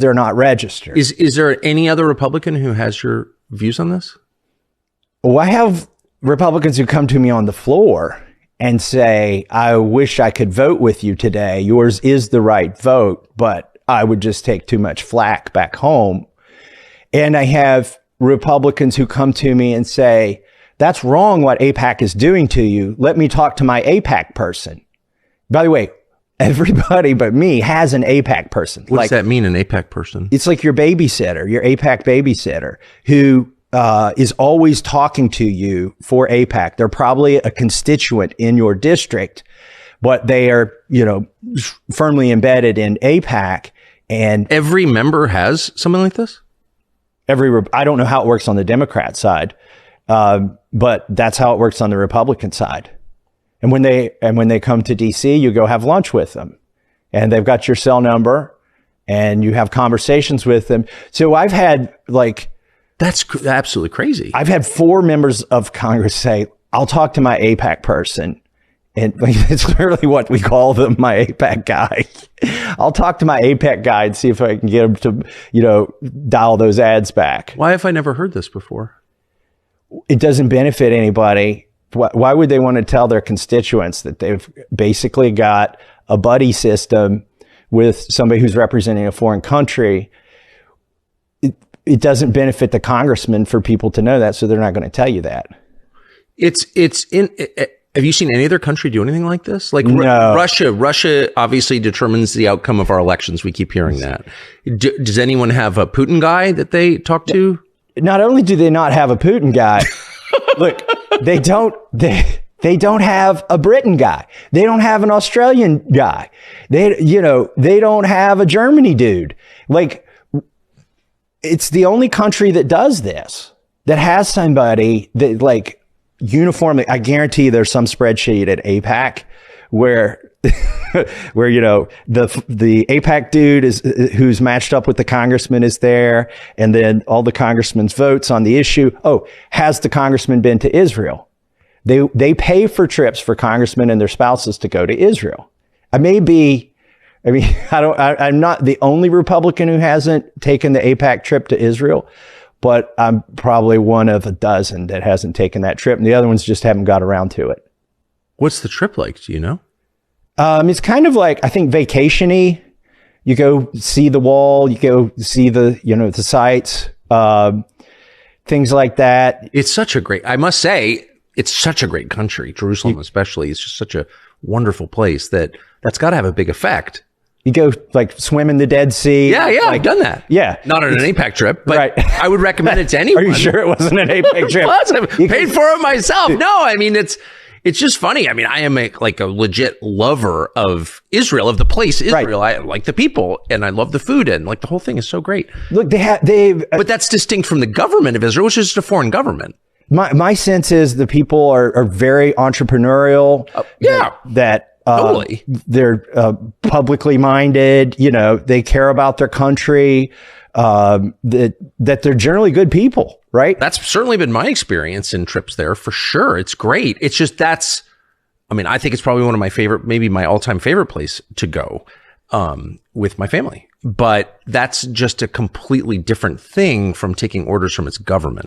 because they're not registered. Is there any other Republican who has your views on this? Well, I have Republicans who come to me on the floor and say, I wish I could vote with you today. Yours is the right vote, but I would just take too much flack back home. And I have Republicans who come to me and say, that's wrong what AIPAC is doing to you. Let me talk to my AIPAC person. By the way, everybody but me has an AIPAC person. What does that mean, an AIPAC person? It's like your babysitter, your AIPAC babysitter, who is always talking to you for AIPAC. They're probably a constituent in your district, but they are, firmly embedded in AIPAC. And every member has something like this? I don't know how it works on the Democrat side, but that's how it works on the Republican side. And when they come to DC, you go have lunch with them, and they've got your cell number, and you have conversations with them. So I've had that's absolutely crazy. I've had 4 members of Congress say, I'll talk to my AIPAC person. And it's literally what we call them, my AIPAC guy. I'll talk to my AIPAC guy and see if I can get him to, dial those ads back. Why have I never heard this before? It doesn't benefit anybody. Why would they want to tell their constituents that they've basically got a buddy system with somebody who's representing a foreign country? It doesn't benefit the congressman for people to know that, so they're not going to tell you that. Have you seen any other country do anything like this? Like no. Russia obviously determines the outcome of our elections. We keep hearing that. Does anyone have a Putin guy that they talk to? Not only do they not have a Putin guy, look, they don't have a Britain guy. They don't have an Australian guy. They don't have a Germany dude. It's the only country that does this, that has somebody that uniformly. I guarantee there's some spreadsheet at AIPAC where the AIPAC dude who's matched up with the congressman is there, and then all the congressman's votes on the issue. Oh, has the congressman been to Israel? They pay for trips for congressmen and their spouses to go to Israel. I'm not the only Republican who hasn't taken the AIPAC trip to Israel, but I'm probably one of a dozen that hasn't taken that trip, and the other ones just haven't got around to it. What's the trip like? Do you know? It's kind of like, I think, vacation-y. You go see the wall, you go see the sites, things like that. I must say, it's such a great country. Jerusalem, especially, is just such a wonderful place that's got to have a big effect. You go swim in the Dead Sea. Yeah, I've done that. Yeah. Not on an AIPAC trip, but right. I would recommend it to anyone. Are you sure it wasn't an AIPAC trip? I paid for it myself. No, it's just funny. I am a legit lover of Israel, of the place Israel. Right. I like the people, and I love the food, and the whole thing is so great. Look, but that's distinct from the government of Israel, which is just a foreign government. My sense is the people are very entrepreneurial. Totally. They're publicly minded. They care about their country. That they're generally good people, right? That's certainly been my experience in trips there, for sure. It's great. It's just I think it's probably one of my favorite, maybe my all-time favorite place to go with my family. But that's just a completely different thing from taking orders from its government.